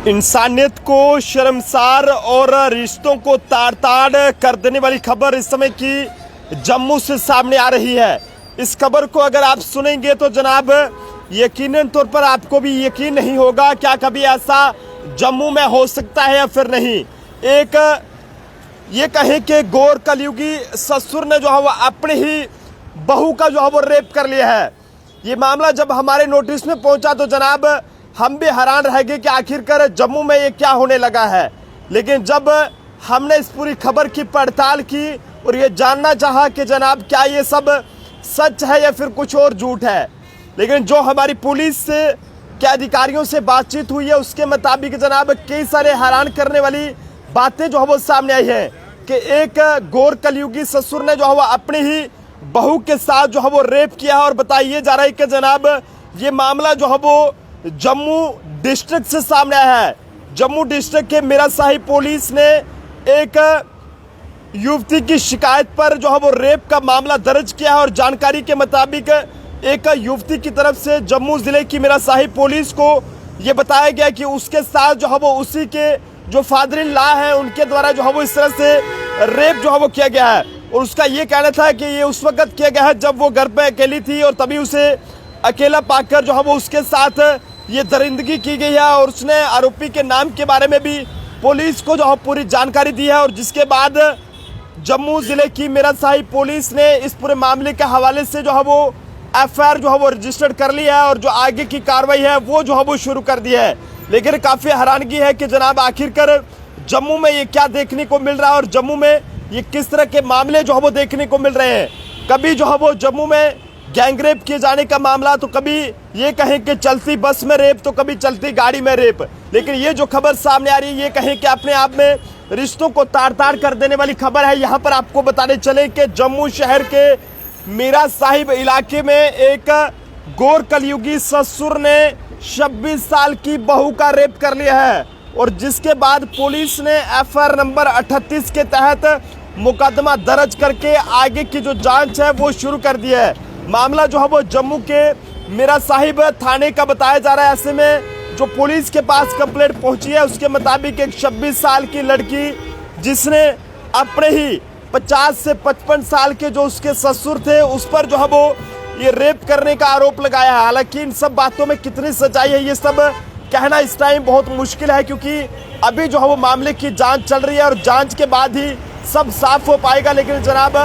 इंसानियत को शर्मसार और रिश्तों को ताड़-ताड़ कर देने वाली खबर इस समय की जम्मू से सामने आ रही है। इस खबर को अगर आप सुनेंगे तो जनाब यकीनन तौर पर आपको भी यकीन नहीं होगा क्या कभी ऐसा जम्मू में हो सकता है या फिर नहीं। एक ये कहें कि गौर कलयुगी ससुर ने जो है वो अपने ही बहू का जो है वो रेप कर लिया है। ये मामला जब हमारे नोटिस में पहुंचा तो जनाब हम भी हैरान रह गए कि आखिरकार जम्मू में ये क्या होने लगा है। लेकिन जब हमने इस पूरी खबर की पड़ताल की और ये जानना चाहा कि जनाब क्या ये सब सच है या फिर कुछ और झूठ है, लेकिन जो हमारी पुलिस से के अधिकारियों से बातचीत हुई है उसके मुताबिक जनाब कई सारे हैरान करने वाली बातें जो है वो सामने आई है कि एक गौर कलयुगी ससुर ने जो है वो अपनी ही बहू के साथ जो है वो रेप किया है। और बताइए जा रहा है कि जनाब ये मामला जो है वो जम्मू डिस्ट्रिक्ट से सामने आया है। जम्मू डिस्ट्रिक्ट के मीरा साहिब पुलिस ने एक युवती की शिकायत पर जो है वो रेप का मामला दर्ज किया है और जानकारी के मुताबिक एक युवती की तरफ से जम्मू जिले की मीरा साहिब पुलिस को ये बताया गया कि उसके साथ जो है वो उसी के जो फादर इन लॉ है उनके द्वारा जो है वो इस तरह से रेप जो है वो किया गया है। और उसका ये कहना था कि ये उस वक्त किया गया है जब वो घर पे अकेली थी और तभी उसे अकेला पाकर जो है वो उसके साथ ये दरिंदगी की गई है। और उसने आरोपी के नाम के बारे में भी पुलिस को जो है पूरी जानकारी दी है। और जिसके बाद जम्मू जिले की मीरा साहिब पुलिस ने इस पूरे मामले के हवाले से जो है वो एफआईआर जो है वो रजिस्टर्ड कर लिया है और जो आगे की कार्रवाई है वो जो है वो शुरू कर दी है। लेकिन काफ़ी हैरानगी है कि जनाब आखिरकार जम्मू में ये क्या देखने को मिल रहा है और जम्मू में ये किस तरह के मामले जो है वो देखने को मिल रहे हैं। कभी जो है वो जम्मू में गैंग रेप किए जाने का मामला, तो कभी ये कहें कि चलती बस में रेप, तो कभी चलती गाड़ी में रेप। लेकिन ये जो खबर सामने आ रही है ये कहें कि अपने आप में रिश्तों को ताड़-ताड़ कर देने वाली खबर है। यहाँ पर आपको बताने चले कि जम्मू शहर के मीरा साहिब इलाके में एक गौर कलयुगी ससुर ने 26 साल की बहू का रेप कर लिया है। और जिसके बाद पुलिस ने एफआईआर नंबर 38 के तहत मुकदमा दर्ज करके आगे की जो जांच है वो शुरू कर दी है। मामला जो है वो जम्मू के मीरा साहिब थाने का बताया जा रहा है। ऐसे में जो पुलिस के पास कंप्लेंट पहुंची है उसके मुताबिक एक 26 साल की लड़की जिसने अपने ही 50 से 55 साल के जो उसके ससुर थे उस पर जो है वो ये रेप करने का आरोप लगाया है। हालांकि इन सब बातों में कितनी सच्चाई है ये सब कहना इस टाइम बहुत मुश्किल है, क्योंकि अभी जो है वो मामले की जांच चल रही है और जांच के बाद ही सब साफ हो पाएगा। लेकिन जनाब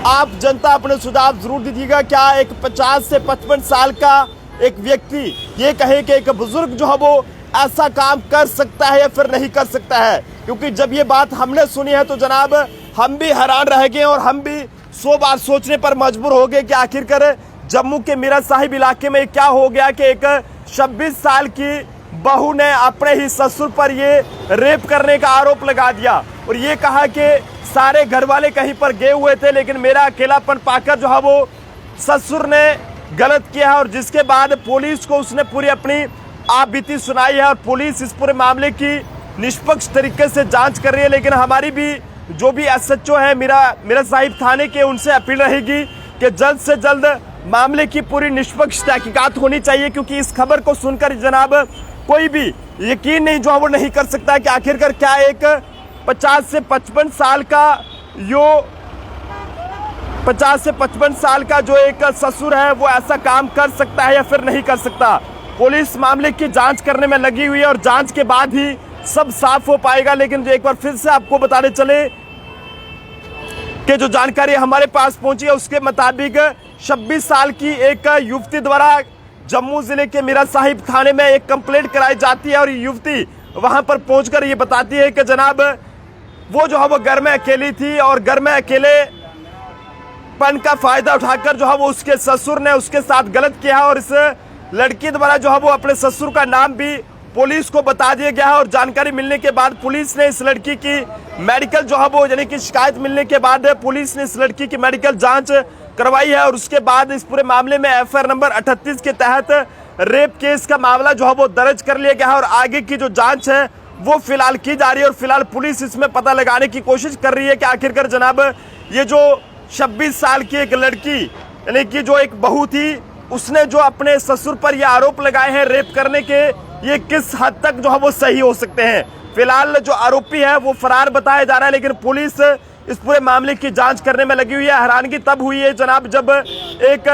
आप जनता अपने सुझाव जरूर दीजिएगा, क्या एक 50 से 55 साल का एक व्यक्ति ये कहे कि एक बुजुर्ग जो है वो ऐसा काम कर सकता है या फिर नहीं कर सकता है। क्योंकि जब ये बात हमने सुनी है तो जनाब हम भी हैरान रह गए और हम भी 100 बार सोचने पर मजबूर हो गए कि आखिरकार जम्मू के मीरा साहिब इलाके में क्या हो गया कि एक 26 साल की बहू ने अपने ही ससुर पर ये रेप करने का आरोप लगा दिया और ये कहा कि सारे घर वाले कहीं पर गए हुए थे लेकिन मेरा अकेलापन पाकर जो है वो ससुर ने गलत किया है। और जिसके बाद पुलिस को उसने पूरी अपनी आपबीती सुनाई है और पुलिस इस पूरे मामले की निष्पक्ष तरीके से जांच कर रही है। लेकिन हमारी भी जो भी एसएचओ है मीरा साहिब थाने के उनसे अपील रहेगी कि जल्द से जल्द मामले की पूरी निष्पक्ष तहकीकात होनी चाहिए, क्योंकि इस खबर को सुनकर जनाब कोई भी यकीन नहीं जो है वो नहीं कर सकता कि आखिरकार क्या एक 50 से 55 साल का 50 से 55 साल का जो एक ससुर है वो ऐसा काम कर सकता है या फिर नहीं कर सकता। पुलिस मामले की जांच करने में लगी हुई है और जांच के बाद ही सब साफ हो पाएगा। लेकिन एक बार फिर से आपको बताने चले कि जो जानकारी हमारे पास पहुंची है उसके मुताबिक 26 साल की एक युवती द्वारा जम्मू जिले के मीरा साहिब थाने में एक कंप्लेंट कराई जाती है और ये युवती वहां पर पहुंचकर ये बताती है कि जनाब वो जो है वो घर में अकेली थी और घर में अकेलेपन का फायदा उठाकर जो है वो उसके ससुर ने उसके साथ गलत किया है। और इस लड़की द्वारा जो है वो अपने ससुर का नाम भी पुलिस को बता दिया गया है। और जानकारी मिलने के बाद पुलिस ने इस लड़की की मेडिकल जो है वो यानी कि शिकायत मिलने के बाद पुलिस ने इस लड़की की मेडिकल जांच करवाई है। और उसके बाद इस पूरे मामले में एफआईआर नंबर 38 के तहत रेप केस का मामला जो है वो दर्ज कर लिया गया है और आगे की जो जांच है वो फिलहाल की जा रही है। और फिलहाल पुलिस इसमें पता लगाने की कोशिश कर रही है कि आखिरकार जनाब ये जो 26 साल की एक लड़की यानी कि जो एक बहू थी उसने जो अपने ससुर पर यह आरोप लगाए हैं रेप करने के, ये किस हद तक जो है वो सही हो सकते हैं। फिलहाल जो आरोपी है वो फरार बताया जा रहा है, लेकिन पुलिस इस पूरे मामले की जांच करने में लगी हुई है। हैरानगी तब हुई है जनाब जब एक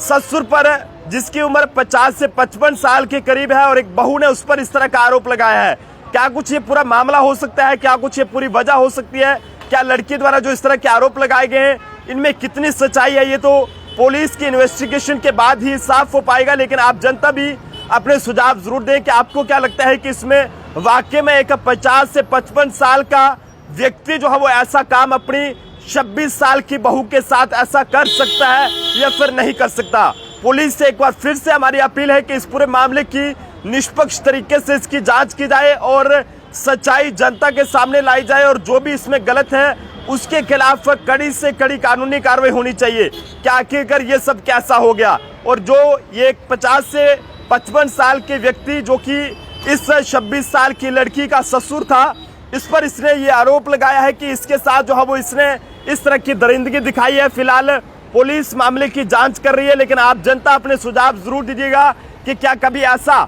ससुर पर, जिसकी उम्र 50 से 55 साल के करीब है, और एक बहू ने उस पर इस तरह का आरोप लगाया है। क्या कुछ ये पूरा मामला हो सकता है? क्या कुछ ये पूरी वजह हो सकती है? क्या लड़की द्वारा जो इस तरह के आरोप लगाए गए हैं इनमें कितनी सच्चाई है, ये तो पुलिस की इन्वेस्टिगेशन के बाद ही साफ हो पाएगा। लेकिन आप जनता भी अपने सुझाव जरूर दें कि आपको क्या लगता है कि इसमें वाकई में एक 50 से 55 साल का व्यक्ति जो है वो ऐसा काम अपनी 26 साल की बहू के साथ ऐसा कर सकता है या फिर नहीं कर सकता। पुलिस से एक बार फिर से हमारी अपील है कि इस पूरे मामले की निष्पक्ष तरीके से इसकी जांच की जाए और सच्चाई जनता के सामने लाई जाए, और जो भी इसमें गलत है उसके खिलाफ कड़ी से कड़ी कानूनी कार्रवाई होनी चाहिए। क्या आखिरकार ये सब कैसा हो गया? और जो ये 50 से 55 साल के व्यक्ति जो कि इस 26 साल की लड़की का ससुर था, इस पर इसने ये आरोप लगाया है कि इसके साथ जो है वो इसने इस तरह की दरिंदगी दिखाई है। फिलहाल पुलिस मामले की जांच कर रही है, लेकिन आप जनता अपने सुझाव जरूर दीजिएगा कि क्या कभी ऐसा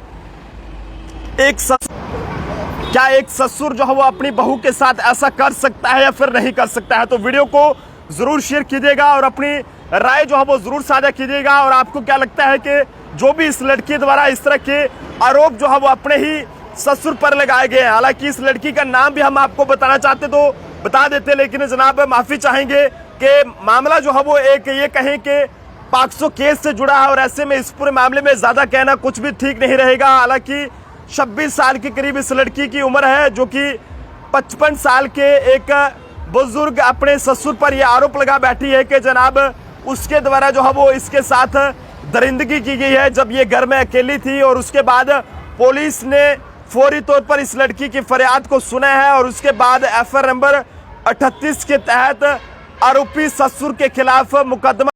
एक ससुर जो है वो अपनी बहू के साथ ऐसा कर सकता है या फिर नहीं कर सकता है। तो वीडियो को जरूर शेयर कीजिएगा और अपनी राय जो है वो जरूर साझा कीजिएगा। और आपको क्या लगता है कि जो भी इस लड़की द्वारा इस तरह के आरोप जो है वो अपने ही ससुर पर लगाए गए हैं, हालांकि इस लड़की का नाम भी हम आपको बताना चाहते तो बता देते, लेकिन जनाब माफी चाहेंगे कि मामला जो है वो एक ये कहें कि पाक्सो केस से जुड़ा है, और ऐसे में इस पूरे मामले में ज्यादा कहना कुछ भी ठीक नहीं रहेगा। हालांकि 26 साल के करीब इस लड़की की उम्र है, जो कि 55 साल के एक बुजुर्ग अपने ससुर पर यह आरोप लगा बैठी है कि जनाब उसके द्वारा जो है वो इसके साथ दरिंदगी की गई है जब ये घर में अकेली थी। और उसके बाद पुलिस ने फौरी तौर पर इस लड़की की फरियाद को सुना है, और उसके बाद FR नंबर 38 के तहत आरोपी ससुर के खिलाफ मुकदमा